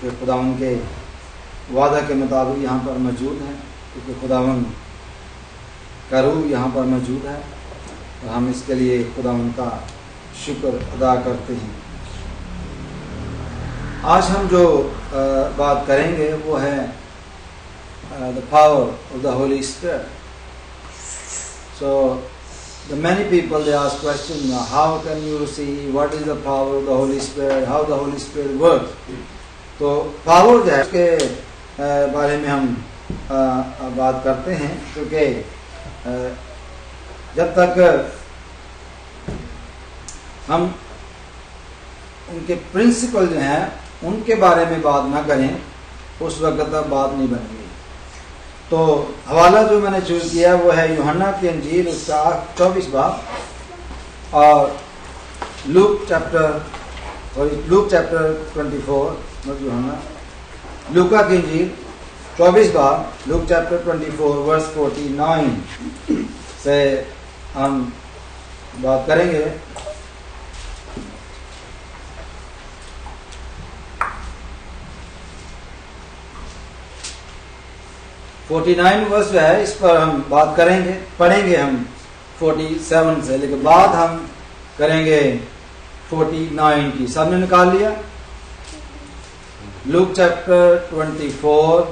کہ خداوند کے وعدہ کے مطابق یہاں پر موجود ہیں، کیونکہ خداوند کا روح یہاں پر موجود ہے اور ہم اس کے لیے خداوند کا شکر ادا کرتے ہیں۔ آج ہم جو بات کریں گے وہ ہے the power of the Holy Spirit. So the many people they ask question, how can you receive, what is the power of the Holy Spirit, how the Holy Spirit works. تو پاور جو ہے اس کے بارے میں ہم بات کرتے ہیں، کیونکہ جب تک ہم ان کے پرنسپل جو ہیں ان کے بارے میں بات نہ کریں اس وقت تک بات نہیں بنے گی۔ تو حوالہ جو میں نے چوز کیا وہ ہے یوحنا کی انجیل اس کا 24 باب اور لوک چیپٹر 24، لوکا کی انجیل 24 باب، لوک چیپٹر 24 ورس 49 سے ہم بات کریں گے۔ ورس جو ہے اس پر ہم بات کریں گے، پڑھیں گے ہم 47 سے، لیکن بعد ہم کریں گے 49 کی۔ سب نے نکال لیا؟ لوک چیپٹر 24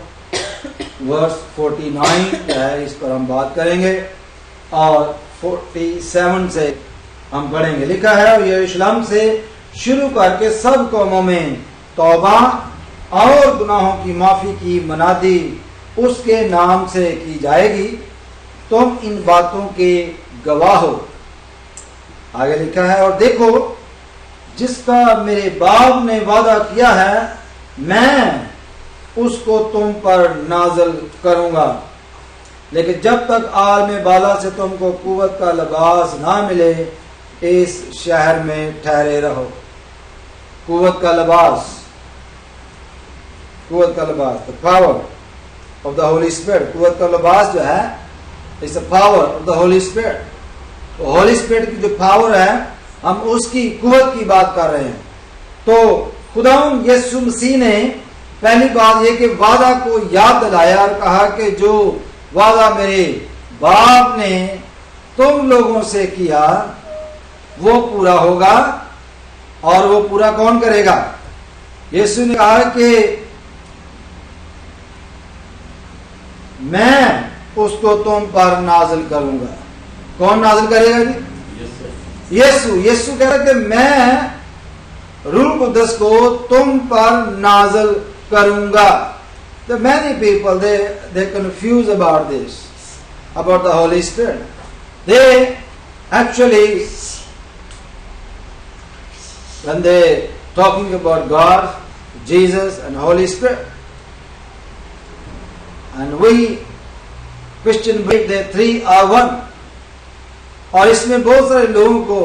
ورس 49 جو ہے اس پر ہم بات کریں گے اور 47 سے ہم پڑھیں گے۔ لکھا ہے یروشلم سے شروع کر کے سب قوموں میں توبہ اور گناہوں کی معافی کی منادی اس کے نام سے کی جائے گی، تم ان باتوں کے گواہ ہو۔ آگے لکھا ہے اور دیکھو جس کا میرے باپ نے وعدہ کیا ہے میں اس کو تم پر نازل کروں گا، لیکن جب تک عالم بالا سے تم کو قوت کا لباس نہ ملے اس شہر میں ٹھہرے رہو۔ قوت کا لباس، the power of the Holy Spirit، قوت کا لباس جو ہے is the power of the Holy Spirit۔ تو Holy Spirit کی جو پاور ہے ہم اس کی قوت کی بات کر رہے ہیں۔ تو خداوند یسوع مسیح نے پہلی بات یہ کہ وعدہ کو یاد دلایا اور کہا کہ جو وعدہ میرے باپ نے تم لوگوں سے کیا وہ پورا ہوگا، اور وہ پورا کون کرے گا؟ یسوع نے کہا کہ میں اس کو تم پر نازل کروں گا۔ کون نازل کرے گا جی؟ یسوع کہہ رہا کہ میں روح قدس کو تم پر نازل کروں گا۔ The many people they confuse about this, about the Holy Spirit. They actually, when they talking about God, Jesus and Holy Spirit, and we Christian believe that three are one. اور اس میں بہت سارے لوگوں کو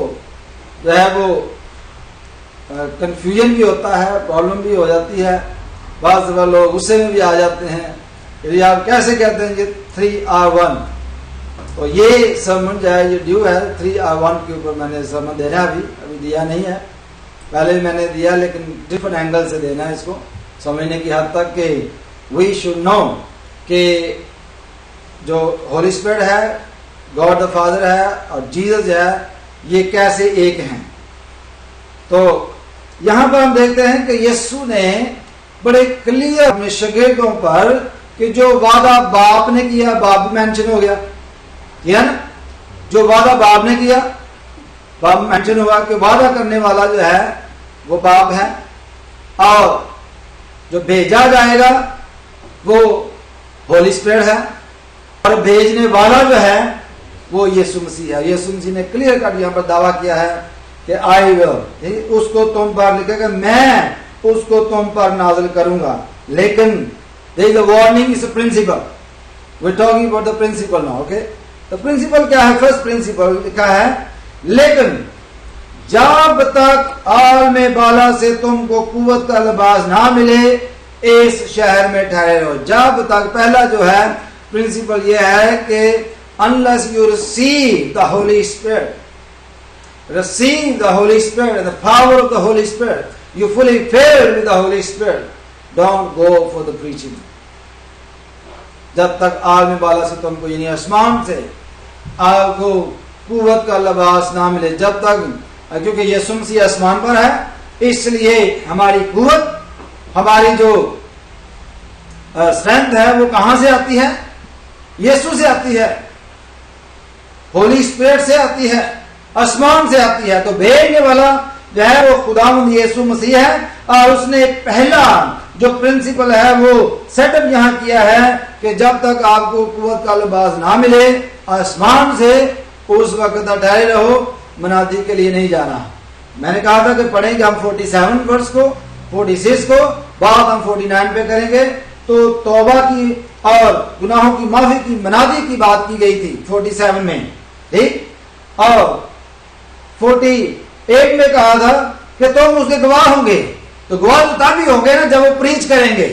جو ہے وہ کنفیوژن بھی ہوتا ہے، پرابلم بھی ہو جاتی ہے، بعض لوگ غصے میں بھی آ جاتے ہیں کہ آپ کیسے کہتے ہیں کہ 3 are 1۔ تو یہ سرمن جو ہے یہ ڈیو ہے 3 are 1 کے اوپر میں نے سرمن دینا ابھی دیا نہیں ہے، پہلے میں نے دیا لیکن ڈفرنٹ اینگل سے دینا ہے اس کو سمجھنے کی حد تک کہ وی شوڈ نو کہ جو ہولی اسپرٹ ہے، گاڈ دا فادر ہے اور جیزس جو ہے یہ کیسے ایک ہیں۔ تو یہاں پر ہم دیکھتے ہیں کہ یسوع نے بڑے کلیئر اپنے شاگردوں پر کہ جو وعدہ باپ نے کیا، باپ مینشن ہو گیا، ٹھیک ہے نا، جو وعدہ باپ نے کیا باپ مینشن ہوا کہ وعدہ کرنے والا جو ہے وہ باپ ہے، اور جو بھیجا جائے گا وہ ہولی اسپرٹ ہے، اور بھیجنے والا جو ہے وہ یسوع مسیح ہے۔ یسوع مسیح نے کلیئر کٹ یہاں پر دعویٰ کیا ہے کہ آئی ول، اس کو تم پر لکھے گا میں اس کو تم پر نازل کروں گا، لیکن there is a warning, is a principle. We're talking about the principle now, okay? The principle کیا ہے؟ فرسٹ پرنسپل لکھا ہے لیکن جب تک عالم بالا سے تم کو قوت کا لباس نہ ملے اس شہر میں ٹھہرے رہو۔ جب تک، پہلا جو ہے پرنسپل یہ ہے کہ unless you receive the Holy Spirit, receive the Holy Spirit and the power of the Holy Spirit, you fully filled with the Holy Spirit, don't go for the preaching. जब तक आग में बाला से तुमको यानी आसमान से आपको कुव्वत का लिबास ना मिले, जब तक, क्योंकि यीशु मसीह आसमान पर है इसलिए हमारी कुव्वत, हमारी जो स्ट्रेंथ है वो कहां से आती है? यीशु से आती है, होली स्पिरिट से आती है, आसमान से आती है। तो भेजने वाला जो है वो खुदावंद यीशु मसीह है, और उसने पहला जो प्रिंसिपल है वो सेटअप यहां किया है कि जब तक आपको कुव्वत का लिबास ना मिले आसमान से, उस वक्त तक ठहरे रहो, मनादी के लिए नहीं जाना। मैंने कहा था कि पढ़ेंगे हम 47 वर्ष को, 46 को, बाद हम 49 पे करेंगे। तो तौबा की और गुनाहों की माफी की मनादी की बात की गई थी 47 में, ठीक, और 48 में कहा था कि तुम उसके गवाह होंगे। तो गवाह तो तभी होंगे ना जब वो प्रीच करेंगे,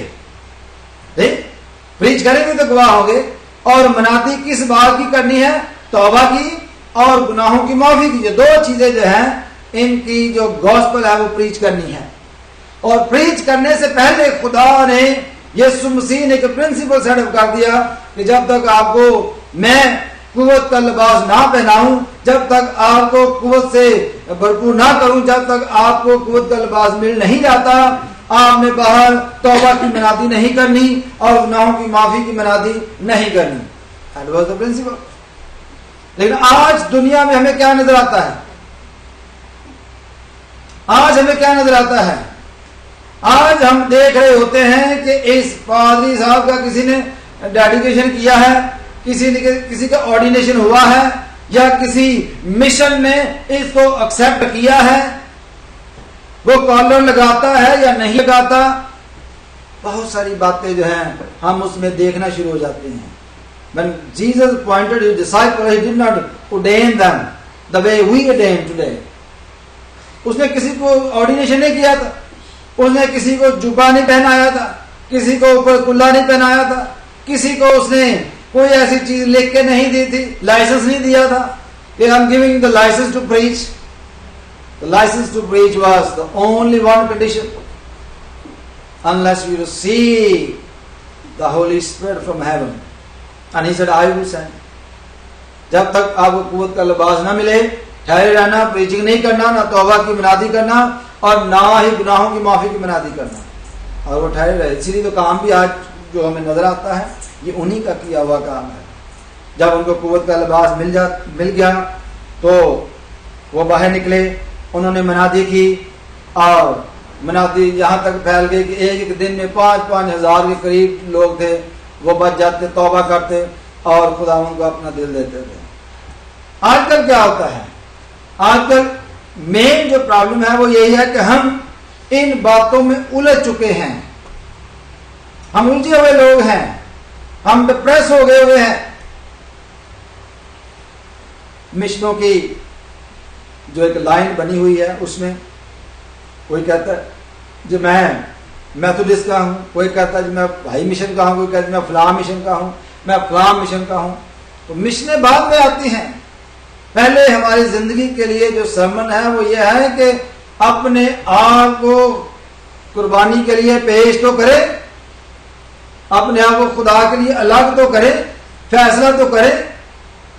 ठीक, प्रीच करेंगे तो गवाह होंगे। और मनादी किस बात की करनी है? तौबा की और गुनाहों की माफी की। जो दो चीजें जो हैं, इनकी जो गॉस्पेल है वो प्रीच करनी है। और प्रीच करने से पहले खुदा ने, यीशु मसीह ने एक प्रिंसिपल सेटअप कर दिया कि जब तक आपको मैं कुव्वत का लिबास ना पहनाऊं, जब तक आपको कुव्वत से भरपूर ना करूं, जब तक आपको कुव्वत का लिबास मिल नहीं जाता, आपने बाहर तौबा की मनादी नहीं करनी और गुनाहों की माफी की मनादी नहीं करनी। That was the principle. लेकिन आज दुनिया में हमें क्या नजर आता है? आज हमें क्या नजर आता है? आज हम देख रहे होते हैं कि इस पादरी साहब का किसी ने डेडिकेशन किया है, किसी का ऑर्डिनेशन हुआ है, या किसी मिशन ने इसको एक्सेप्ट किया है, वो कॉलर लगाता है या नहीं लगाता। बहुत सारी बातें जो हैं हम उसमें देखना शुरू हो जाते हैं। When Jesus appointed his disciples, he did not ordain them the way we ordain today. उसने किसी को ऑर्डिनेशन नहीं किया था, उसने किसी को जुब्बा नहीं पहनाया था, किसी को ऊपर कुल्ला नहीं पहनाया था, किसी को उसने कोई ऐसी चीज लिख के नहीं दी थी, लाइसेंस नहीं दिया था कि I am giving the licence to preach. The license to preach was the only one condition, unless you receive the Holy Spirit from heaven. And he said, I will send. जब तक आपको कुव्वत का लिबास ना मिले, ठहरे रहना, प्रीचिंग नहीं करना, ना तौबा की मनादी करना और ना ही गुनाहों की माफी की मनादी करना, और वो ठहरे रहे। इसीलिए तो काम भी आज जो हमें नजर आता है ये उन्हीं का किया हुआ काम है। जब उनको कुव्वत का लिबास मिल गया तो वो बाहर निकले, उन्होंने मनादी की, और मनादी यहाँ तक फैल गई कि एक दिन में 5-5 हजार के करीब लोग थे, वो बच जाते, तौबा करते और खुदा उनको अपना दिल देते थे। आजकल क्या होता है? आजकल मेन जो प्रॉब्लम है वो यही है कि हम इन बातों में उलझ चुके हैं, हम उलझे हुए लोग हैं, हम डिप्रेस हो गए हुए हैं। मिशनों की जो एक लाइन बनी हुई है उसमें कोई कहता है जो मैं मेथोडिस्ट का हूं, कोई कहता है मैं भाई मिशन का हूं, कोई कहता है मैं फलां मिशन का हूं, मैं फलां मिशन का हूं। तो मिशनें बाद में आती हैं। पहले हमारी जिंदगी के लिए जो सरमन है वो ये है कि अपने आप को कुर्बानी के लिए पेश तो करे, अपने आप को खुदा के लिए अलग तो करे, फैसला तो करे।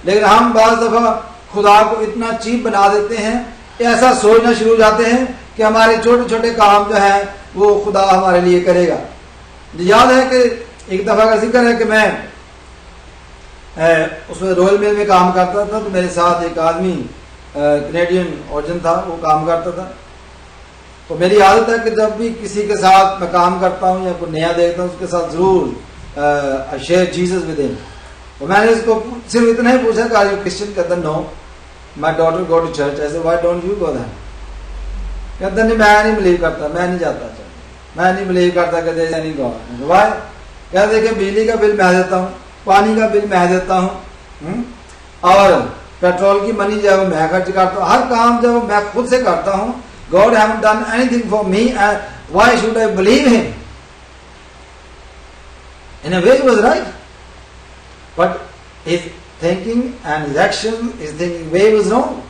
लेकिन हम बाज दफा खुदा को इतना चीप बना देते हैं, ऐसा सोचना शुरू हो जाते हैं कि हमारे छोटे छोटे काम जो है वो खुदा हमारे लिए करेगा। याद है कि एक दफा का जिक्र है कि मैं उसमें रॉयल मेल में काम करता था, तो मेरे साथ एक आदमी कैनेडियन ओरिजिन था, वो काम करता था। तो मेरी आदत है कि जब भी किसी के साथ मैं काम करता हूँ या कोई नया देखता हूँ उसके साथ जरूर शेयर जीसस विद हिम। तो मैंने इसको सिर्फ इतना ही पूछा कि आर यू क्रिश्चियन? कहता no, my daughter go to church. ऐसे why don't you go there? कहता नहीं मैं नहीं बिलीव करता, मैं नहीं जाता, मैं नहीं बिलीव करता कि there is any God. Why? कहते कि बिजली का बिल मैं देता हूँ, पानी का बिल मैं देता हूँ, और पेट्रोल की मनी जो है मैं खर्च करता हूँ, हर काम जो मैं खुद से करता हूँ। God haven't done anything for me, and why should I believe him? In a way he was right, but his thinking and his action, his thinking way was wrong.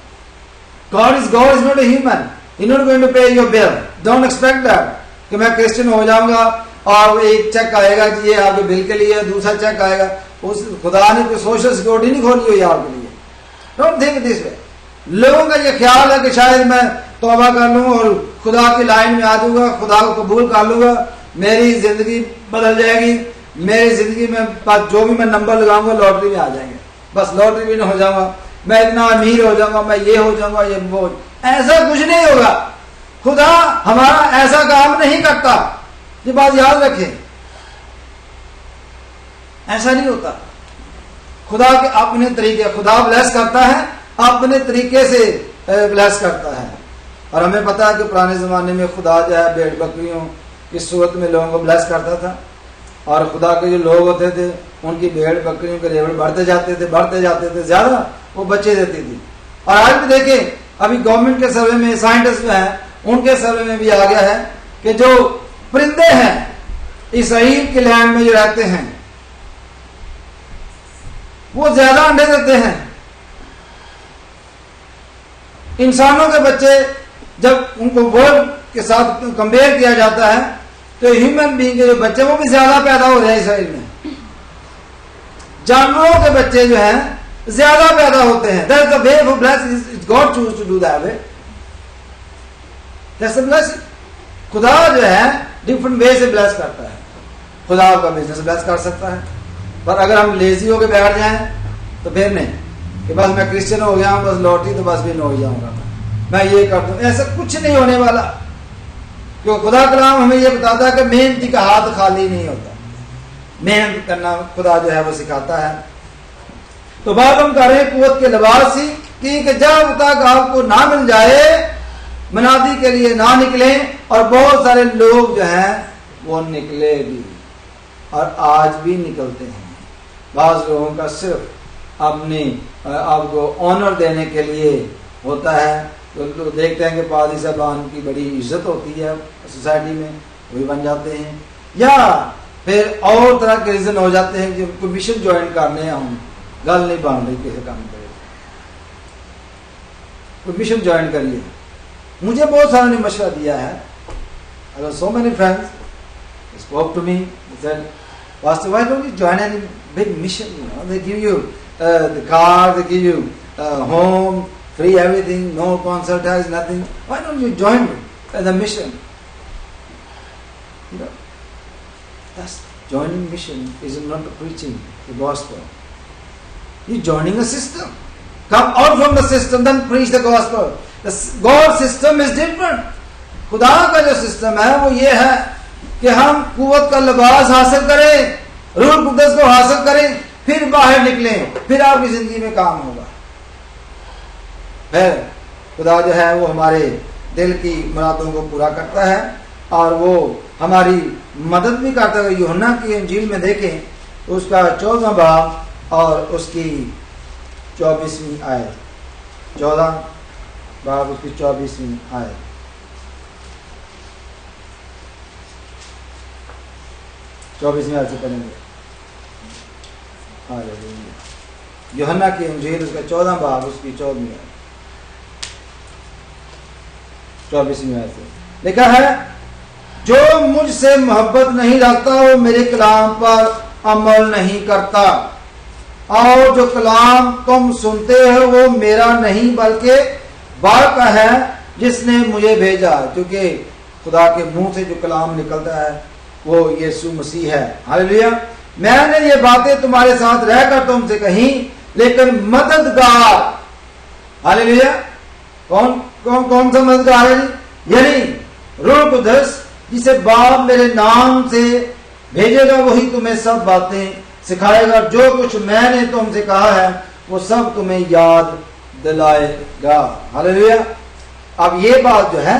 God is not a human. He's not going to pay your bill. Don't expect that कि मैं Christian हो जाऊंगा اور एक check आएगा कि ये आपके बिल के लिए, दूसरा चेक आएगा. उस खुदा ने कोई सोशल सिक्योरिटी नहीं खोली हुई आपके लिए. Don't think this way. लोगों का ये ख्याल है कि शायद मैं तौबा कर लूँ और खुदा की लाइन में आ जाऊंगा, खुदा को कबूल कर लूंगा, मेरी जिंदगी बदल जाएगी, मेरी जिंदगी में जो भी मैं नंबर लगाऊंगा लॉटरी में आ जाएंगे, बस लॉटरी में हो जाऊंगा, मैं इतना अमीर हो जाऊंगा, मैं ये हो जाऊंगा, ये वो. ऐसा कुछ नहीं होगा. खुदा हमारा ऐसा काम नहीं करता. ये बात याद रखें, ऐसा नहीं होता. खुदा के अपने तरीके, खुदा ब्लेस करता है अपने तरीके से ब्लेस करता है. और हमें पता है कि पुराने जमाने में खुदा जो है भेड़ बकरियों की सूरत में लोगों को ब्लेस करता था. और खुदा के जो लोग होते थे उनकी भेड़ बकरियों के लेवल बढ़ते जाते थे, ज्यादा वो बच्चे देती थी. और आज भी देखें, अभी गवर्नमेंट के सर्वे में साइंटिस्ट जो हैं उनके सर्वे में भी आ गया है कि जो परिंदे हैं इसराइल के लैंड में जो रहते हैं वो ज्यादा अंडे देते हैं. इंसानों के बच्चे जब उनको बर्ड के साथ कंपेयर किया जाता है तो ह्यूमन बीइंग के जो बच्चे वो भी ज्यादा पैदा हो रहे हैं इसराइल में. जानवरों के बच्चे जो हैं ज्यादा पैदा होते हैं. That's the way of blessing. God choose to do that way. That's the blessing. खुदा जो है डिफरेंट वे से ब्लेस करता है. खुदा आपका बिजनेस ब्लेस कर सकता है, पर अगर हम लेजी होकर बैठ जाएं तो फिर नहीं कि बस मैं क्रिश्चियन हो गया हूं, बस लौटी तो बस भी न हो जाऊंगा, मैं ये कर दूं. ऐसा कुछ नहीं होने वाला. क्योंकि खुदा कलाम हमें ये बताता है कि मेहनती का हाथ खाली नहीं होता. मेहनत करना खुदा जो है वो सिखाता है. तो बात हम कर रहे हैं कुव्वत के लिबास की कि जब तक आपको ना मिल जाए मनादी के लिए ना निकले. और बहुत सारे लोग जो हैं वो निकले भी और आज भी निकलते हैं. बाज लोगों का सिर्फ अपने आपको ऑनर देने के लिए होता है. तो देखते हैं कि पादी साहबान की बड़ी इज्जत होती है सोसाइटी में, वही बन जाते हैं. या फिर और तरह के रीजन हो जाते हैं जो कोई मिशन ज्वाइन करने हैं, हम गल नहीं बन रही किसी काम करे, कोई मिशन ज्वाइन करिए. मुझे बहुत सारों ने मशवरा दिया है. So many friends spoke to me. They said, Pastor, why don't you join any big mission? You know, they give you the car, they give you home, free everything, no consultation, nothing. Why don't you join the mission? You know, that's joining mission is not preaching the gospel. You're joining a system. Come out from the system, then preach the gospel. The God's system is different. खुदा का जो system है वो ये है कि हम कुव्वत का लिबास हासिल करें, रूह कुद्दस को हासिल करें, फिर बाहर निकलें, फिर आपकी जिंदगी में काम होगा. फिर खुदा जो है वो हमारे दिल की मुरादों को पूरा करता है और वो हमारी मदद भी करता है. यूहन्ना की इंजील में देखें उसका 14वां बाब और उसकी 24वीं आयत. 14 बाब उसकी 24वीं आयत. से पढ़ेंगे. यूहन्ना की इंजील उसका 14 बाब उसकी 14वीं आयत 24वीं आयत से लिखा है, जो मुझसे मोहब्बत नहीं रखता वो मेरे कलाम पर अमल नहीं करता, और जो कलाम तुम सुनते हो वो मेरा नहीं बल्कि बाप का है जिसने मुझे भेजा. क्योंकि खुदा के मुंह से जो कलाम निकलता है वो यीशु मसीह है. हालेलुया. मैंने ये बातें तुम्हारे साथ रहकर तुमसे कही, लेकिन मददगार, हालेलुया, कौन सा मददगार है? यानी रूह कुद्दस जिसे बाप मेरे नाम से भेजेगा वही तुम्हें सब बातें सिखाएगा. जो कुछ मैंने तुमसे कहा है वो सब तुम्हें याद दिलाएगा. हालेलुया. अब ये बात जो है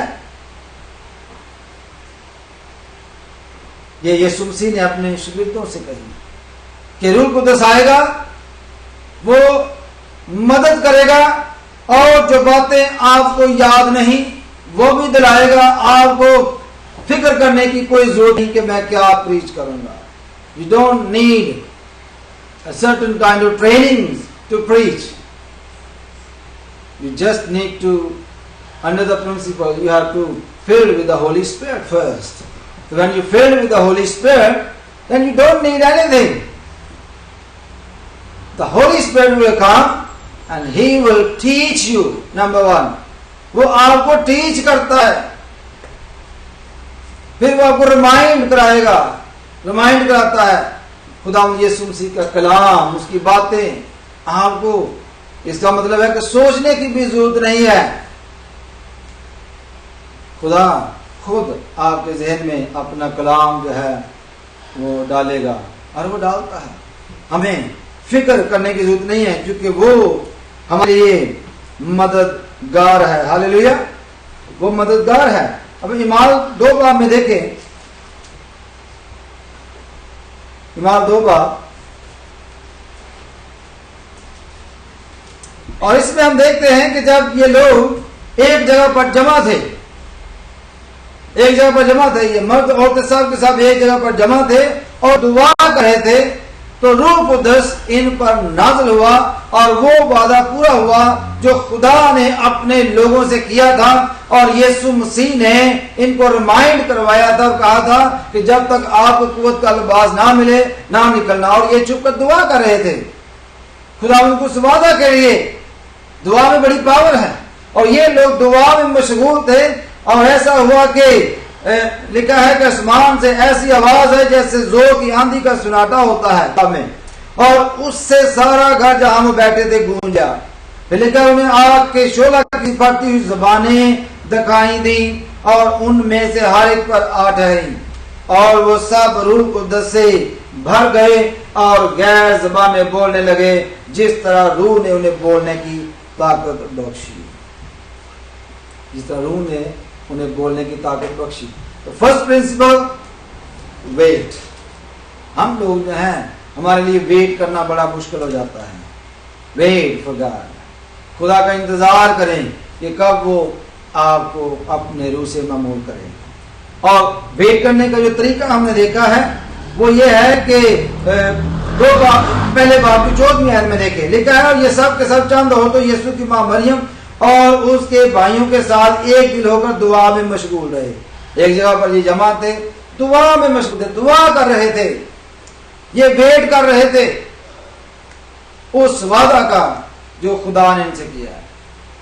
ये यीशु मसीह ने अपने शागिर्दों से कही कि रूह कुद्दस आएगा, वो मदद करेगा और जो बातें आपको याद नहीं वो भी दिलाएगा. आपको फिक्र करने की कोई जरूरत नहीं कि मैं क्या प्रीच करूंगा. You don't need a certain kind of training to preach. You just need to, under the principle, you have to fill with the Holy Spirit first. So when you filled with the Holy Spirit, then you don't need anything. The Holy Spirit will come and He will teach you. Number one, وہ آپ کو teach کرتا ہے, پھر وہ آپ کو remind کرائے گا, ریمائنڈ کراتا ہے خدا یسوع مسیح کا کلام, اس کی باتیں آپ کو. اس کا مطلب ہے کہ سوچنے کی بھی ضرورت نہیں ہے, خدا خود آپ کے ذہن میں اپنا کلام جو ہے وہ ڈالے گا, اور وہ ڈالتا ہے. ہمیں فکر کرنے کی ضرورت نہیں ہے, کیونکہ وہ ہمارے لیے مددگار ہے. ہاللیلویا, وہ مددگار ہے. اب اعمال 2 باب میں دیکھیں, اعمال 2 باب, اور اس میں ہم دیکھتے ہیں کہ جب یہ لوگ ایک جگہ پر جمع تھے, ایک جگہ پر جمع تھے, یہ مرد عورت سب کے سب ایک جگہ پر جمع تھے اور دعا کر رہے تھے, تو روح قدس ان پر نازل ہوا اور وہ وعدہ پورا ہوا جو خدا نے اپنے لوگوں سے کیا تھا, اور یسوع مسیح نے ان کو ریمائنڈ کروایا تھا اور کہا تھا کہ جب تک آپ کو قوت کا لباس نہ ملے نہ نکلنا. اور یہ چپ کر دعا کر رہے تھے خدا ان کو وعدہ کے لیے. دعا میں بڑی پاور ہے, اور یہ لوگ دعا میں مشغول تھے, اور ایسا ہوا کہ لکھا ہے کہ آسمان سے ایسی آواز ہے جیسے زور کی آندھی کا سناٹا ہوتا ہے, اور اس سے سارا گھر جہاں وہ بیٹھے تھے گونجا. پھر لکھا انہیں آگ کے شعلہ کی پھٹتی ہوئی زبانیں دکھائی دیں, اور ان میں سے ہر ایک پر آ ٹھہری, اور وہ سب روح قدس سے بھر گئے اور غیر زبانیں بولنے لگے جس طرح روح نے انہیں بولنے کی طاقت بخشی, جس طرح روح نے انہیں بولنے کی طاقت بخشی. تو فرسٹ پرنسپل, ویٹ. ہم لوگ جو ہیں ہمارے لیے ویٹ کرنا بڑا مشکل ہو جاتا ہے. ویٹ فار گاڈ, خدا کا انتظار کریں کہ کب وہ آپ کو اپنے روح سے معمول کرے. اور ویٹ کرنے کا جو طریقہ ہم نے دیکھا ہے وہ یہ ہے کہ پہلے باب کی 14ویں آیت میں دیکھیں, لکھا ہے اور یہ سب کے سب چند ہو تو یسوع کی ماں مریم اور اس کے بھائیوں کے ساتھ ایک دل ہو کر دعا میں مشغول رہے. ایک جگہ پر یہ جمع تھے, دعا میں مشغول تھے, دعا کر رہے تھے, یہ ویٹ کر رہے تھے اس وعدہ کا جو خدا نے ان سے کیا ہے.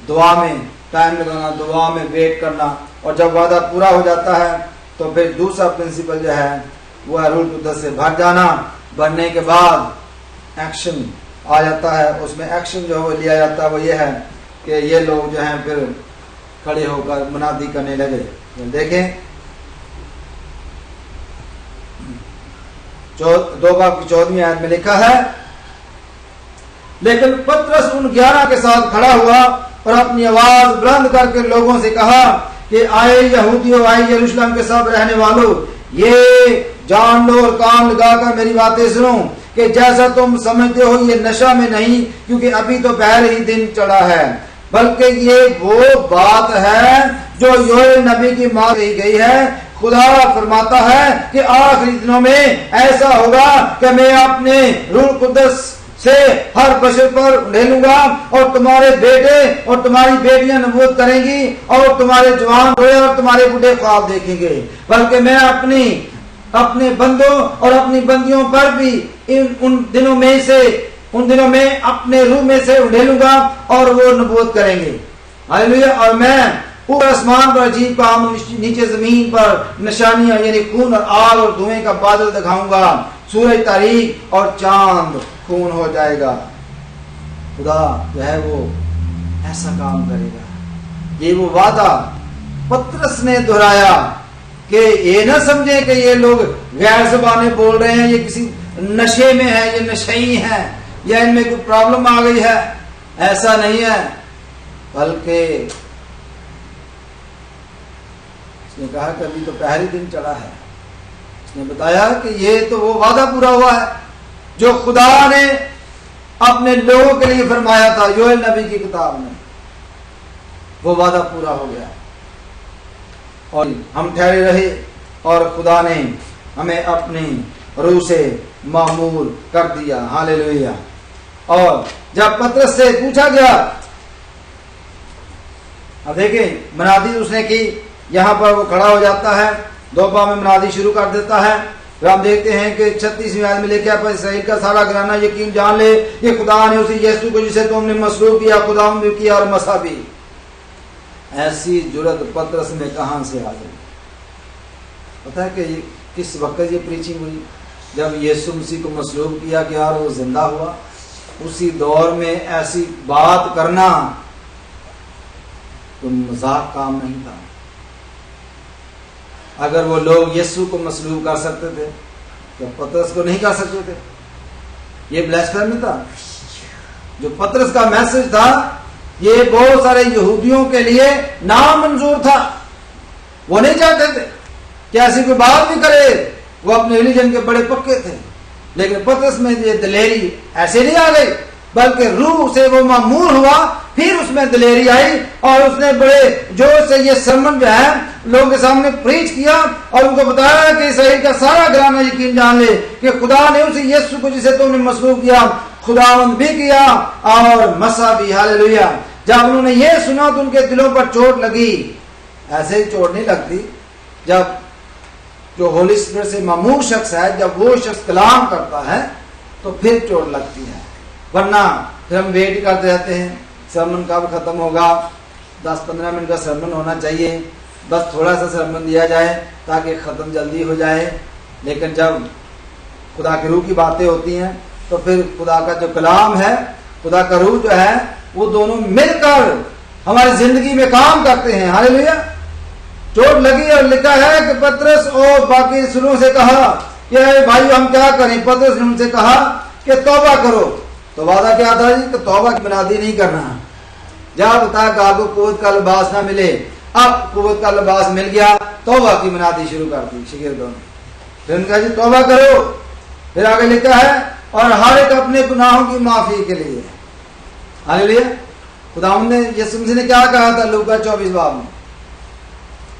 دعا میں ٹائم لگانا, دعا میں ویٹ کرنا, اور جب وعدہ پورا ہو جاتا ہے تو پھر دوسرا پرنسپل جو ہے وہ ہے روح قدس سے بھر جانا. بھرنے کے بعد ایکشن آ جاتا ہے, اس میں ایکشن جو ہے لیا جاتا ہے وہ یہ ہے کہ یہ لوگ جو ہیں پھر کھڑے ہو کر منادی کرنے لگے. دیکھیں 2 باب کی 14ویں آیت میں لکھا ہے, لیکن پترس ان 11 کے ساتھ کھڑا ہوا اور اپنی آواز بلند کر کے لوگوں سے کہا کہ آئے یہودیوں, آئے یروشلم کے سب رہنے والوں, یہ جان لو اور کان لگا کر میری باتیں سنو کہ جیسا تم سمجھتے ہو یہ نشہ میں نہیں, کیونکہ ابھی تو پہلے ہی دن چڑھا ہے, بلکہ یہ وہ بات ہے جو یوئیل نبی کی ماں کہی گئی ہے. خدا فرماتا ہے کہ آخری دنوں میں ایسا ہوگا کہ میں اپنے روح قدس سے ہر بشر پر ڈھیلوں گا, اور تمہارے بیٹے اور تمہاری بیٹیاں نبوت کریں گی, اور تمہارے جوان روئے اور تمہارے بوڑھے خواب دیکھیں گے, بلکہ میں اپنے بندوں اور اپنی بندیوں پر بھی ان دنوں میں اپنے روح میں سے ڈھیلوں گا اور وہ نبوت کریں گے. ہاللیلویا. اور میں اوپر آسمان پر عجیب کام, نیچے زمین پر نشانیاں یعنی خون اور آگ اور دھوئیں کا بادل دکھاؤں گا, سورج تاریک اور چاند خون ہو جائے گا. خدا جو ہے وہ ایسا کام کرے گا. یہ وہ وعدہ پترس نے دہرایا کہ یہ نہ سمجھے کہ یہ لوگ غیر زبانیں بول رہے ہیں, یہ کسی نشے میں ہے, یہ نشئی ہیں, یا ان میں کوئی پرابلم آ گئی ہے. ایسا نہیں ہے, بلکہ اس نے کہا کہ ابھی تو پہلے دن چڑھا ہے. اس نے بتایا کہ یہ تو وہ وعدہ پورا ہوا ہے جو خدا نے اپنے لوگوں کے لیے فرمایا تھا یوئیل نبی کی کتاب میں. وہ وعدہ پورا ہو گیا اور ہم ٹھہرے رہے, اور خدا نے ہمیں اپنی روح سے معمول کر دیا. ہاللیلویا. اور جب پترس سے پوچھا گیا, اب دیکھیں منادی اس نے کی, یہاں پر وہ کھڑا ہو جاتا ہے, दोपा में मुनादी शुरू कर देता है। फिर हम देखते हैं कि 36वीं आयत में लिखा है, पर इसराइल का सारा घराना यकीन जान ले कि खुदा ने उसी यीशु को जिसे तुमने मसलूब किया, खुदा भी किया और मसा भी। ऐसी जुर्रत पतरस में कहां से आ गई? पता है कि किस वक्त ये प्रीचिंग हुई? जब यीशु मसीह को मसलूब किया गया और वो जिंदा हुआ। उसी दौर में ऐसी बात करना तो मजाक काम नहीं था। अगर वो लोग यीशु को मसलूब कर सकते थे तो पतरस को नहीं कर सकते थे? ये ब्लास्फेमी था। जो पतरस का मैसेज था ये बहुत सारे यहूदियों के लिए नामंजूर था। वो नहीं चाहते थे कि ऐसी कोई बात भी करे। वो अपने रिलीजन के बड़े पक्के थे। लेकिन पतरस में ये दिलेरी ऐसे नहीं आ गई, बल्कि रूह से वो मामूर हुआ, फिर उसमें दिलेरी आई और उसने बड़े जोर से ये सरमन जो है लोगों के सामने प्रीच किया और उनको बताया कि इसराइल का सारा घराना यकीन जान ले कि खुदा ने उसी यीशु को जिसे तुमने मसलूब किया, खुदावंद भी किया और मसा भी। हालेलुया। जब उन्होंने ये सुना तो उनके दिलों पर चोट लगी। ऐसे ही चोट नहीं लगती। जब जो होली स्पिरिट से मामूर शख्स है, जब वो शख्स कलाम करता है तो फिर चोट लगती है। वरना फिर हम वेट करते रहते हैं सरमन कब खत्म होगा। 10-15 मिनट का सरमन होना चाहिए, बस थोड़ा सा सरमन दिया जाए ताकि खत्म जल्दी हो जाए। लेकिन जब खुदा की रूह की बातें होती हैं तो फिर खुदा का जो कलाम है, खुदा का रूह जो है, वो दोनों मिलकर हमारी जिंदगी में काम करते हैं। हालेलुया। चोट लगी और लिखा है कि पतरस और बाकी रसूलों से कहा कि भाई हम क्या करें? पतरस ने उनसे कहा कि तौबा करो। तो वादा क्या था जी? कि तौबा की बुनियादी नहीं करना। जब तक आपको कुव्वत का लिबास ना मिले, अब कुव्वत का लिबास मिल गया, तौबा की बुनियादी शुरू कर दी शागिर्दों ने। फिर उनका जी तौबा करो। फिर आगे लिखा है और हर एक अपने गुनाहों की माफी के लिए। हालेलुया। खुदावंद ने यीशु मसीह ने क्या कहा था लूका 24 बाब में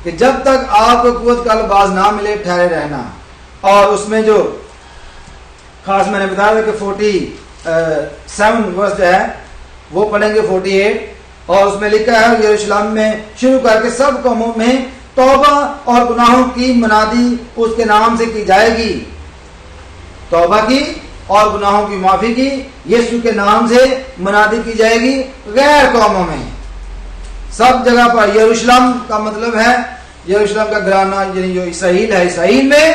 कि जब तक आपको कुव्वत का लिबास ना मिले ठहरे रहना। और उसमें जो खास मैंने बताया कि 47 वर्ष जो है वो पढ़ेंगे 48 और उसमें लिखा है यरूशलेम में शुरू करके सब कौमों में तौबा और गुनाहों की मनादी उसके नाम से की जाएगी। तौबा की और गुनाहों की माफी की यीशु के नाम से मनादी की जाएगी गैर कौमों में। सब जगह पर यरूशलेम का मतलब है यरूशलेम का घराना यानी जो इसराइल है, इसराइल में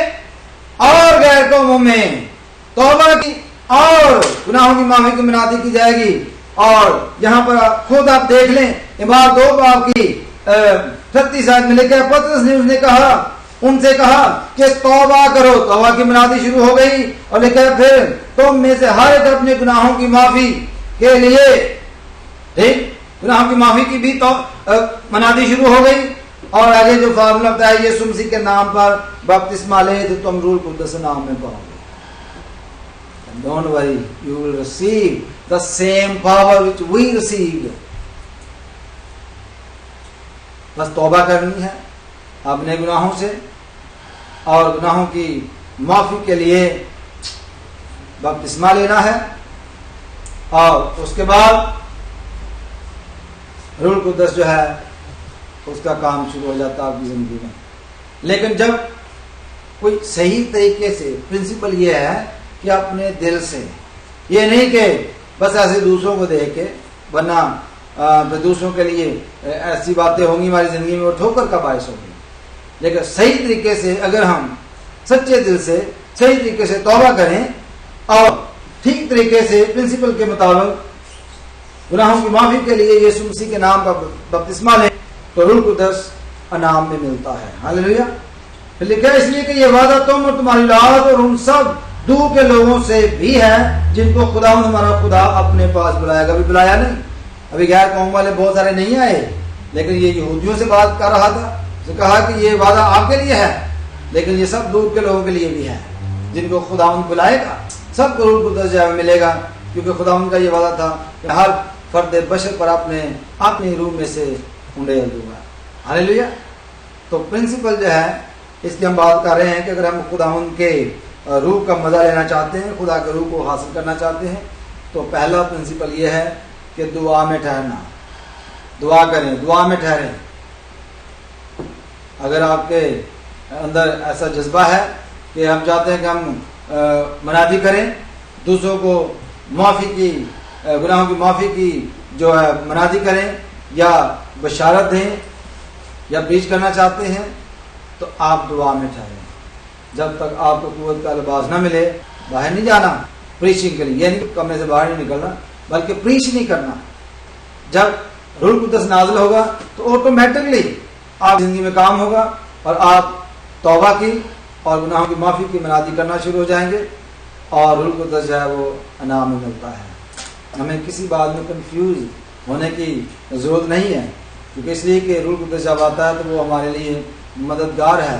और गैर कौमों में तौबा की और गुनाहों की माफी की मनादी की जाएगी। और यहाँ पर खुद आप देख लें इमाम 2 बाब की 36 आयत में लिखा है, पतरस ने उनसे कहा कि तौबा करो। तौबा की मनादी शुरू हो गई और लिखा है फिर तुम में से हर एक अपने गुनाहों की माफी के लिए, ठीक, गुनाहों की माफी की भी तो मनादी शुरू हो गई। और आगे जो फार्मूला बताया यीशु मसीह के नाम पर बपतिस्मा ले तो तुम रूह कुद्दस नाम में पाओगे। Don't worry, you will receive the same power which we received. बस तौबा करनी है अपने गुनाहों से और गुनाहों की माफी के लिए बपतिस्मा लेना है और उसके बाद रूह कुद्दस जो है उसका काम शुरू हो जाता है आपकी जिंदगी में। लेकिन जब कोई सही तरीके से, प्रिंसिपल ये है कि अपने दिल से, ये नहीं कि बस ऐसे दूसरों को देख के, वरना दूसरों के लिए ऐसी बातें होंगी हमारी जिंदगी में वो ठोकर का बायस होगी। लेकिन सही तरीके से अगर हम सच्चे दिल से सही तरीके से तौबा करें और ठीक तरीके से प्रिंसिपल के मुताबिक गुनाहों की माफी के लिए यीशु मसीह के नाम का बपतिस्मा लें तो रूह कुद्दस अनाम में मिलता है। हालेलुया। फिर लिखा है इसलिए कि ये वादा तुम और तुम्हारी औलाद और उन सब दूर के लोगों से भी है जिनको खुदा हमारा खुदा अपने पास बुलाएगा। अभी बुलाया नहीं, अभी गैर कौम वाले बहुत सारे नहीं आए, लेकिन ये यहूदियों से बात कर रहा था। तो कहा कि ये वादा आपके लिए है, लेकिन ये सब दूर के लोगों के लिए भी है जिनको खुदा बुलाएगा। सबको रूह कुद्दस जो मिलेगा, क्योंकि खुदा का ये वादा था कि हर फर्द बशर पर अपनी रूह में से उंडेल दूंगा। हालेलुया। तो प्रिंसिपल जो है इसलिए हम बात कर रहे हैं कि अगर हम खुदा के रूह का मजा लेना चाहते हैं, खुदा के रूह को हासिल करना चाहते हैं, तो पहला प्रिंसिपल ये है कि दुआ में ठहरना। दुआ करें, दुआ में ठहरें। अगर आपके اندر ایسا جذبہ ہے کہ ہم چاہتے ہیں کہ ہم منادی کریں، دوسروں کو معافی کی، گناہوں کی معافی کی جو ہے منادی کریں، یا بشارت دیں، یا پریچ کرنا چاہتے ہیں، تو آپ دعا میں ٹھہریں جب تک آپ کو قوت کا لباس نہ ملے۔ باہر نہیں جانا پریچنگ کے لیے، یہ نہیں کمرے سے باہر نہیں نکلنا، بلکہ پریچ نہیں کرنا۔ جب روح القدس نازل ہوگا تو آٹومیٹکلی آپ زندگی میں کام ہوگا، اور آپ توبہ کی اور گناہوں کی معافی کی منادی کرنا شروع ہو جائیں گے، اور روح القدس جو ہے وہ انعام میں ملتا ہے۔ ہمیں کسی بات میں کنفیوز ہونے کی ضرورت نہیں ہے، کیونکہ اس لیے کہ روح القدس جب آتا ہے تو وہ ہمارے لیے مددگار ہے۔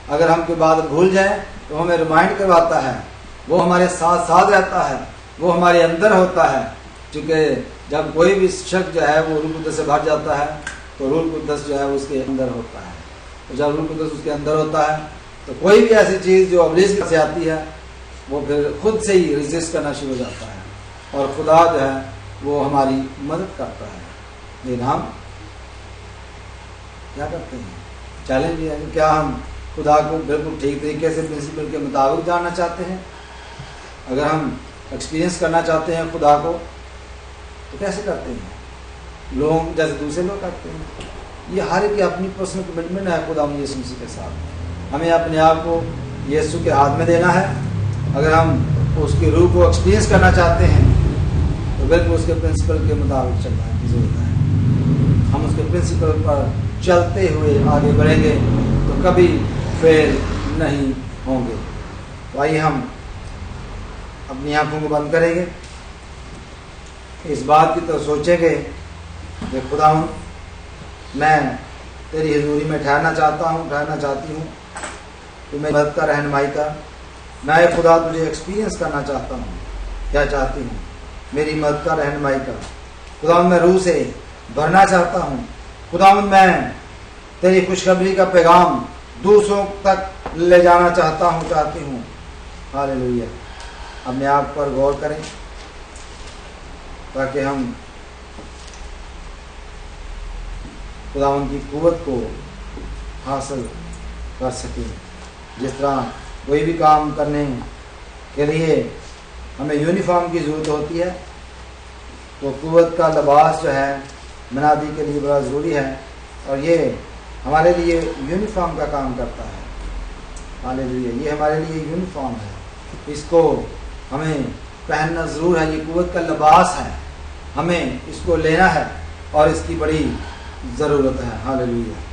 اگر ہم کوئی بات بھول جائیں تو ہمیں ریمائنڈ کرواتا ہے، وہ ہمارے ساتھ ساتھ رہتا ہے، وہ ہمارے اندر ہوتا ہے۔ چونکہ جب کوئی بھی شخص جو ہے وہ روح القدس سے بھر جاتا ہے تو روح القدس جو ہے اس کے اندر ہوتا ہے، تو جب روح القدس اس کے اندر ہوتا ہے تو کوئی بھی ایسی چیز جو ابلیس سے آتی ہے وہ پھر خود سے ہی ریزسٹ کرنا شروع ہو جاتا ہے، اور خدا جو ہے وہ ہماری مدد کرتا ہے۔ لیکن ہم کیا کرتے ہیں؟ چیلنج یہ ہے کہ کیا ہم خدا کو بالکل ٹھیک طریقے سے پرنسپل کے مطابق جاننا چاہتے ہیں؟ اگر ہم ایکسپیرینس کرنا چاہتے ہیں خدا کو تو کیسے کرتے ہیں؟ لوگ جیسے دوسرے لوگ کرتے ہیں۔ یہ ہر ایک کی اپنی پرسنل کمٹمنٹ ہے خدا یسوع مسیح کے ساتھ۔ ہمیں اپنے آپ کو یسوع کے ہاتھ میں دینا ہے۔ اگر ہم اس کی روح کو ایکسپیرینس کرنا چاہتے ہیں تو بالکل اس کے پرنسپل کے مطابق چلنا کی ضرورت ہے۔ ہم اس کے پرنسپل پر چلتے ہوئے آگے بڑھیں گے تو کبھی فیل نہیں ہوں گے۔ تو آئیے ہم اپنی آنکھوں کو بند کریں گے، اس بات کی طرف سوچیں گے کہ خدا میں تیری حضوری میں ٹھہرنا چاہتی ہوں، تو میری مدد کا رہنمائی کا، میں خدا تجھے ایکسپیرینس کرنا چاہتا ہوں، کیا چاہتی ہوں میری مدد کا رہنمائی کا۔ خدا میں روح سے بھرنا چاہتا ہوں، خدا میں تیری خوشخبری کا پیغام دوسروں تک لے جانا چاہتی ہوں۔ ہاللیلویا۔ اپنے آپ پر غور کریں تاکہ ہم خداوند کی قوت کو حاصل کر سکیں۔ جس طرح کوئی بھی کام کرنے کے لیے ہمیں یونیفارم کی ضرورت ہوتی ہے، تو قوت کا لباس جو ہے منادی کے لیے بڑا ضروری ہے، اور یہ ہمارے لیے یونیفارم کا کام کرتا ہے۔ ہاللیلویا۔ یہ ہمارے لیے یونیفارم ہے، اس کو ہمیں پہننا ضرور ہے۔ یہ قوت کا لباس ہے، ہمیں اس کو لینا ہے اور اس کی بڑی ضرورت ہے۔ ہاللیلویا۔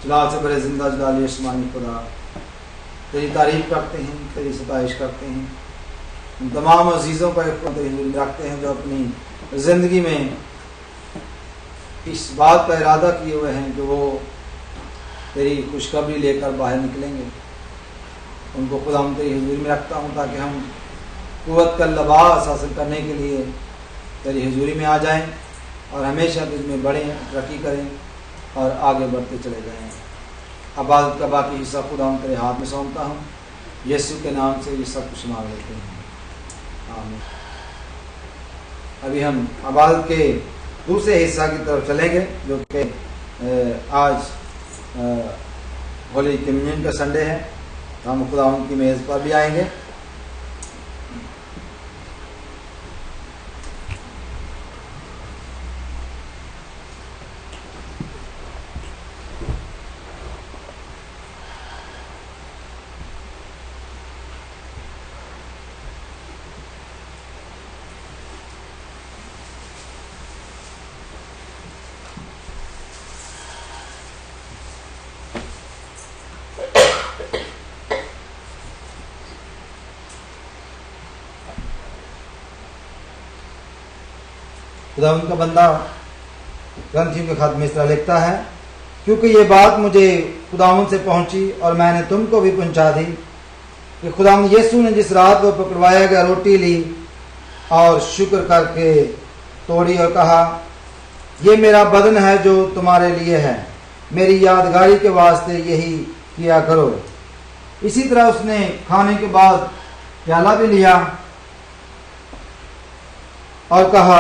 جلال سے بڑے زندہ جلالی آسمانی خدا، تیری تعریف کرتے ہیں، تیری ستائش کرتے ہیں، ان تمام عزیزوں کا رکھتے ہیں جو اپنی زندگی میں اس بات کا ارادہ کیے ہوئے ہیں کہ وہ تیری خوشخبری لے کر باہر نکلیں گے۔ ان کو خدا تیری حضوری میں رکھتا ہوں تاکہ ہم قوت کا لباس حاصل کرنے کے لیے تیری حضوری میں آ جائیں اور ہمیشہ تجھ میں بڑھیں، ترقی کریں اور آگے بڑھتے چلے جائیں۔ عبادت کا باقی حصہ خدا تیرے ہاتھ میں سونپتا ہوں، یسوع کے نام سے یہ سب کچھ مانگ لیتے ہیں، آمین۔ ابھی ہم عبادت کے دوسرے حصہ کی طرف چلیں گے، جو کہ آج ہولی کمیونین کا سنڈے ہے، تو ہم خدا کی میز پر بھی آئیں گے۔ خدا ان کا بندہ گرنتھیوں کے خط میں اس طرح لکھتا ہے، کیونکہ یہ بات مجھے خداوند سے پہنچی اور میں نے تم کو بھی پہنچا دی کہ خداوند یسوع نے جس رات کو پکڑوایا گیا روٹی لی اور شکر کر کے توڑی اور کہا، یہ میرا بدن ہے جو تمہارے لیے ہے، میری یادگاری کے واسطے یہی کیا کرو۔ اسی طرح اس نے کھانے کے بعد پیالہ بھی لیا اور کہا،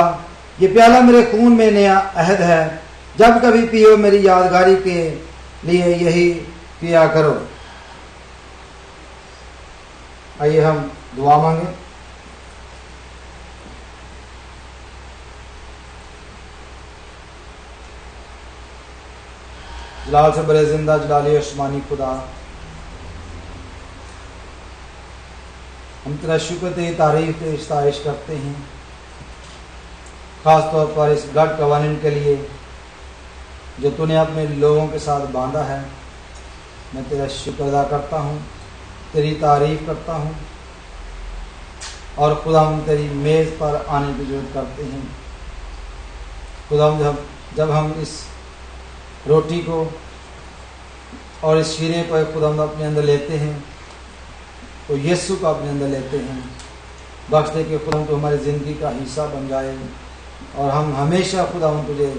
یہ پیالہ میرے خون میں نیا عہد ہے، جب کبھی پیو میری یادگاری کے لیے یہی پیا کرو۔ آئیے ہم دعا مانگیں۔ جلال سے بڑے زندہ جلالی عثمانی خدا، ہم تیرا شکر تیری تعریف تیری ستائش کرتے ہیں، خاص طور پر اس گڈ کواننٹ کے لیے جو تو نے اپنے لوگوں کے ساتھ باندھا ہے۔ میں تیرا شکر ادا کرتا ہوں، تیری تعریف کرتا ہوں، اور خدا ہم تیری میز پر آنے کی ضرورت کرتے ہیں۔ خدا جب ہم اس روٹی کو اور اس شیرے کو خدا ہم اپنے اندر لیتے ہیں تو یسوع کو اپنے اندر لیتے ہیں۔ بخش دے کہ خدا تو ہماری زندگی کا حصہ بن جائے اور ہم ہمیشہ خدا ہم تجھے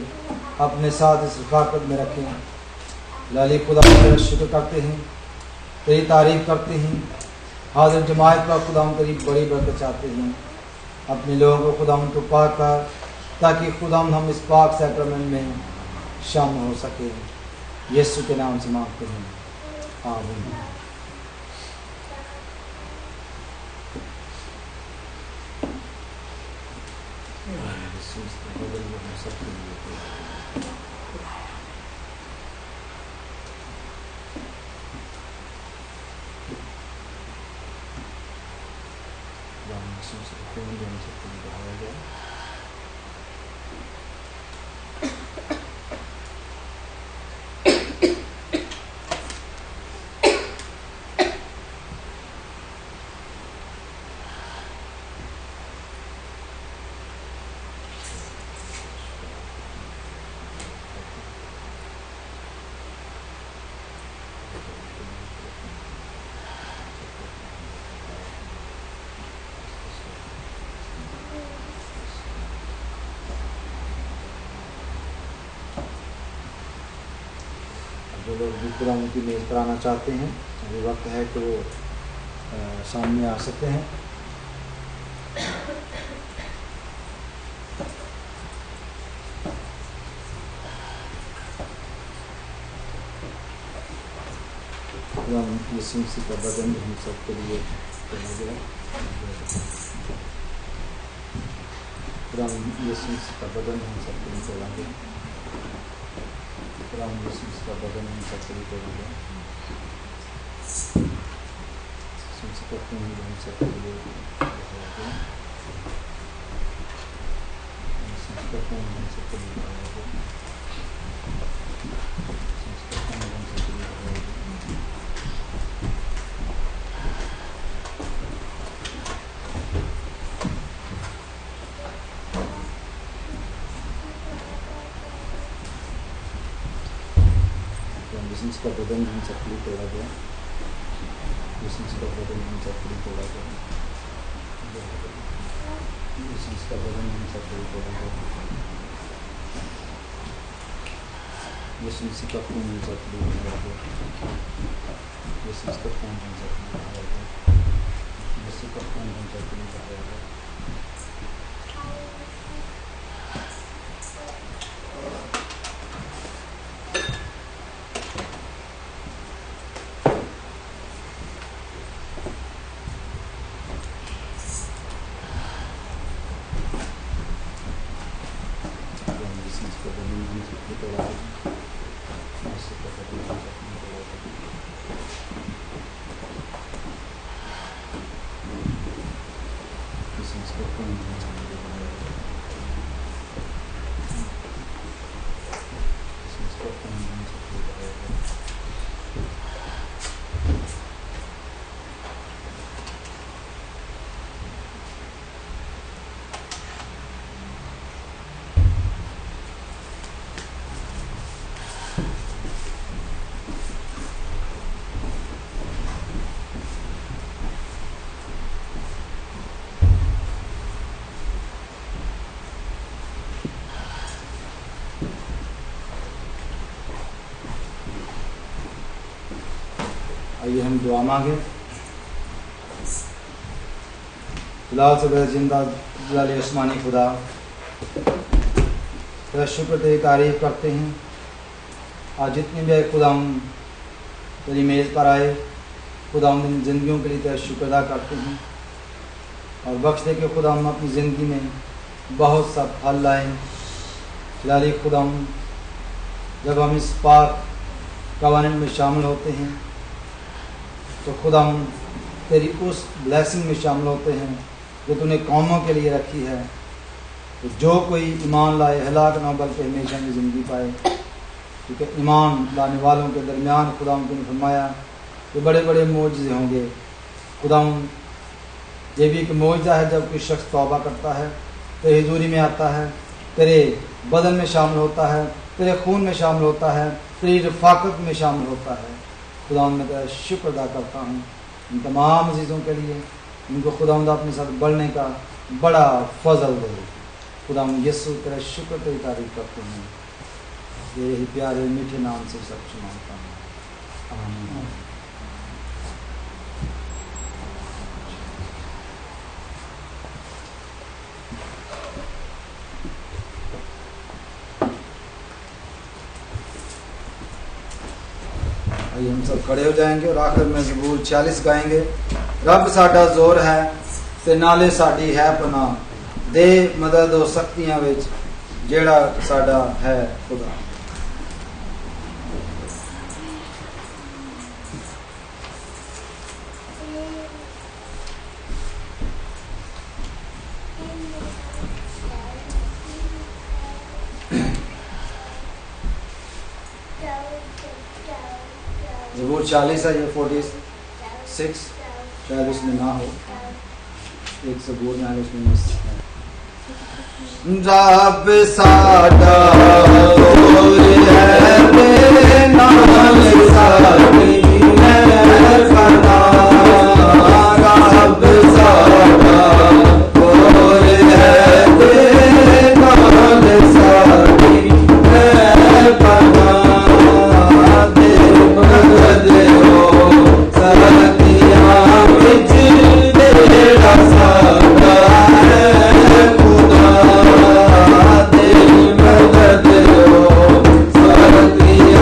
اپنے ساتھ اس رفاقت میں رکھیں۔ لالی خدا ہم تیرا شکر کرتے ہیں، تیری تعریف کرتے ہیں۔ حاضر جماعت پر خدا ہم تیری بڑی برکت چاہتے ہیں۔ اپنے لوگوں کو خدا ہم تو پاک کر تاکہ خدا ہم اس پاک سیکرمنٹ میں شامل ہو سکے۔ یسوع کے نام سے مانگتے ہیں، آمین۔ جو لوگ بھی خدا ان کی میز پر آنا چاہتے ہیں، ابھی وقت ہے کہ وہ سامنے آ سکتے ہیں۔ خدا یسوع مسیح کا بدن ہم سب کے لیے چلا گیا۔ خدا یسوع مسیح کا بدن ہم سب کے لیے چلا گیا۔ خدا یسوع مسیح کا بدن ہم سب کے لیے چلا گیا۔ یسوع مسیح کا خون ہم سب کے لیے بہایا گیا۔ یسوع مسیح کا خون ہم سب کے لیے بہایا گیا۔ یسوع مسیح کا خون ہم سب کے لیے بہایا گیا۔ یسوع کا بدن ہم سب کے لیے توڑا گیا۔ یسوع کا بدن ہم سب کے لیے توڑا گیا۔ یسوع کا بدن ہم سب کے لیے توڑا گیا۔ یسوع کا خون ہم سب کے لیے بہایا گیا۔ یسوع کا خون ہم سب کے لیے بہایا گیا۔ یسوع کا خون ہم سب کے لیے بہایا گیا۔ آئیے ہم دعا مانگیں۔ جلال سے بڑے زندہ جلالی عثمانی خدا، तेरा शुक्र तेरी तारीफ करते हैं। आज जितने भी खुदा तेरी मेज़ पर आए, खुदा इन ज़िंदगियों के लिए तेरा शुक्र अदा करते हैं और बख्श दे कि खुदा अपनी ज़िंदगी में बहुत सा फल लाए। फिलहाल खुदा जब हम इस पाक कवानीन में शामिल होते हैं तो खुदा तेरी उस ब्लेसिंग में शामिल होते हैं जो तूने कौमों के लिए रखी है। तो जो कोई ईमान लाए हलाक ना बल्कि हमेशा की ज़िंदगी पाए, क्योंकि ईमान लाने वालों के दरमियान खुदा ने फरमाया कि बड़े बड़े मौजज़े होंगे। खुदा ये भी एक मौजज़ा है जब कोई शख्स तौबा करता है, तेरी हुजूरी में आता है, तेरे बदन में शामिल होता है, तेरे खून में शामिल होता है, तेरी रफ़ाकत में शामिल होता है। खुदा मैं तेरा शुक्र अदा करता हूँ इन तमाम चीज़ों के लिए। इनको खुदा अपने साथ बढ़ने का बड़ा फजल दे। खुदा यीशु तेरा शुक्र तेरी तारीफ करते हैं। यही प्यारे मीठे नाम से सब मांगता हूँ, आमीन। आइए हम सब खड़े हो जाएंगे और आखिर में ज़बूर 46 गाएंगे। रब साडा जोर है ते नाले साडी है पनाह, दे मदद और शक्तियां विच जेड़ा साडा है खुदा। ज़बूर 40 है, ये 46 शायद उसमें ना हो, एक ज़बूर में आगे उसमें मिस है। रब साडा जोर है ते नाले साडी है पनाह, रब साडा जोर है ते नाले साडी है पनाह, Yeah.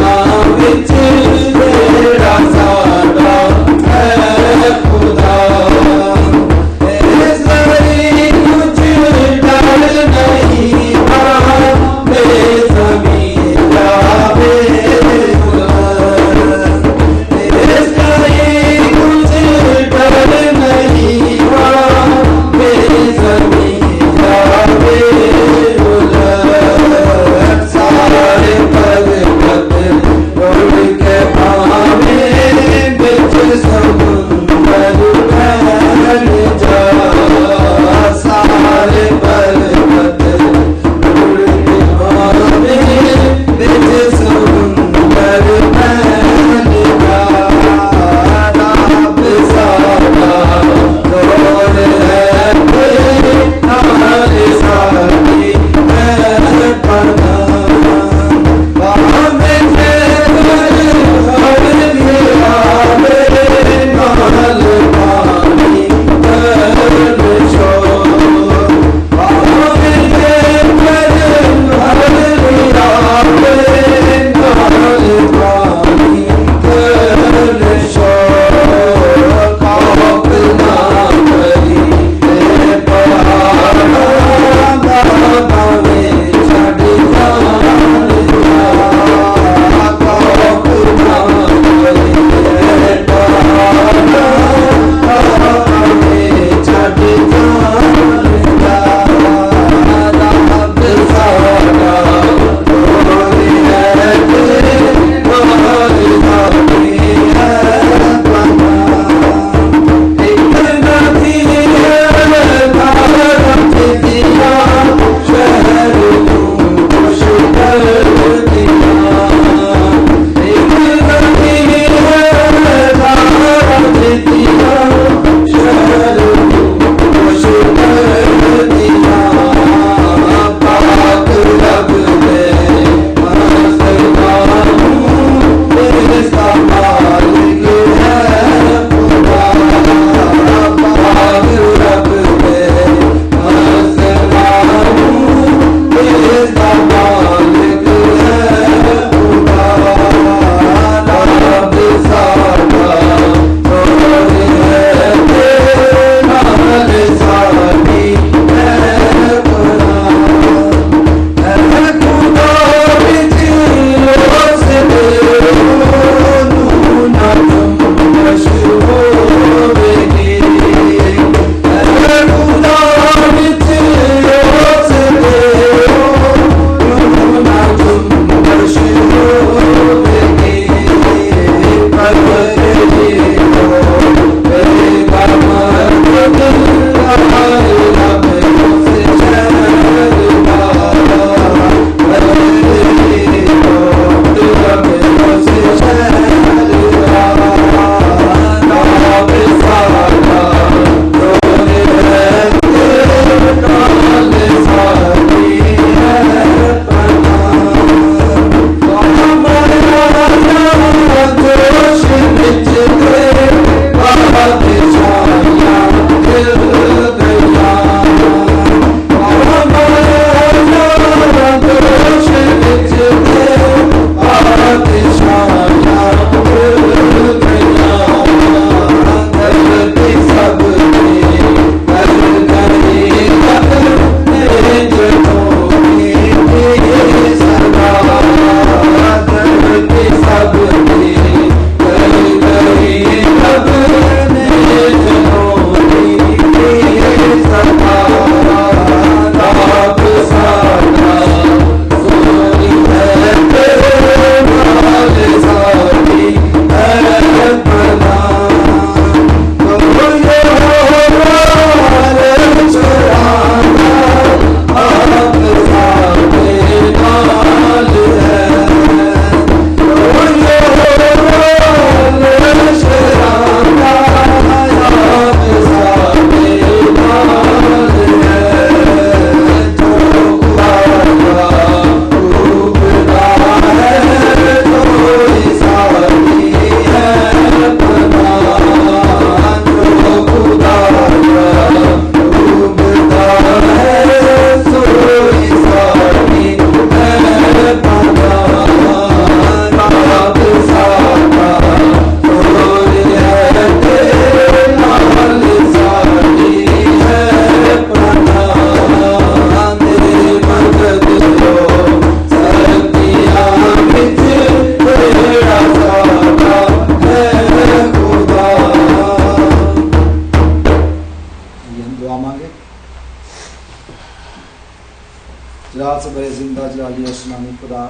फजल वाली आसमानी खुदा,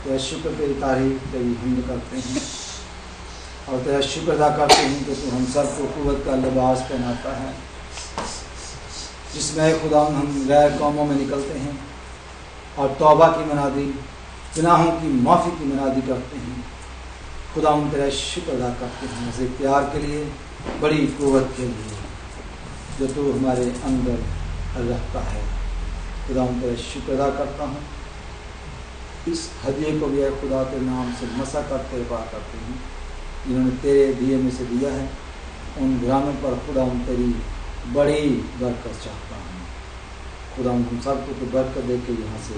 तेरा शुक्र, तेरी तारीफ, तेरी हिम्मत करते हैं और तेरा शुक्र अदा करते हैं कि तू हम सबको कुव्वत का लिबास पहनाता है, जिसमें खुदा हम गैर कौमों में निकलते हैं और तौबा की मनादी, गुनाहों की माफ़ी की मनादी करते हैं। खुदा हम तेरा शुक्र अदा करते हैं इस इख्तियार के लिए, बड़ी कुव्वत के लिए जो तू हमारे अंदर रखता है। खुदा हम तेरा शुक्र अदा करता हूँ। इस हदिये को भी खुदा के नाम से मसा करते हुए बात करते हैं जिन्होंने तेरे दिए में से दिया है। उन घरानों पर खुदा हम तेरी बड़ी बरकत चाहता हूँ। खुदा हम सबको तो बरकत दे के यहाँ से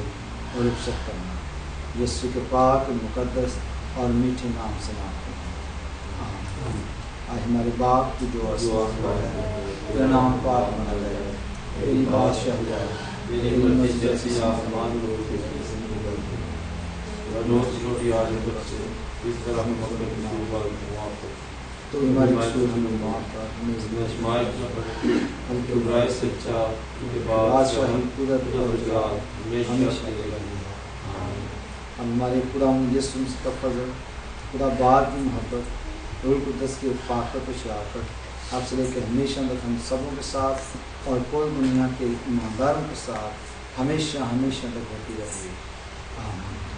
रुखसत करना, यीशु के पाक मुकद्दस और मीठे नाम से मांगते हैं। आज हमारे बाप की जो तेरा नाम पाक माना जाए, तेरी बादशाह हो जाए, तेरी मर्जी जैसी आसमान में होती है, रोज रोटी आज बच्चे इस तरह हम मगर की शुरुआत माफ कर, तो हमारी कसूर हमें माफ कर, हमें इस्माइल हम के बुराई से अच्छा के बाद बादशाही कुदरत और जलाल हमेशा रहेगी। हमारे खुदा यीशु मसीह का फजल, खुदा बात की मोहब्बत, रूह कुद्दस की ताकत और शराकत आपसे लेकर हमेशा तक हम सबों के साथ और कोई दुनिया के ईमानदारों के साथ हमेशा हमेशा तक होती रहेगी। आमीन।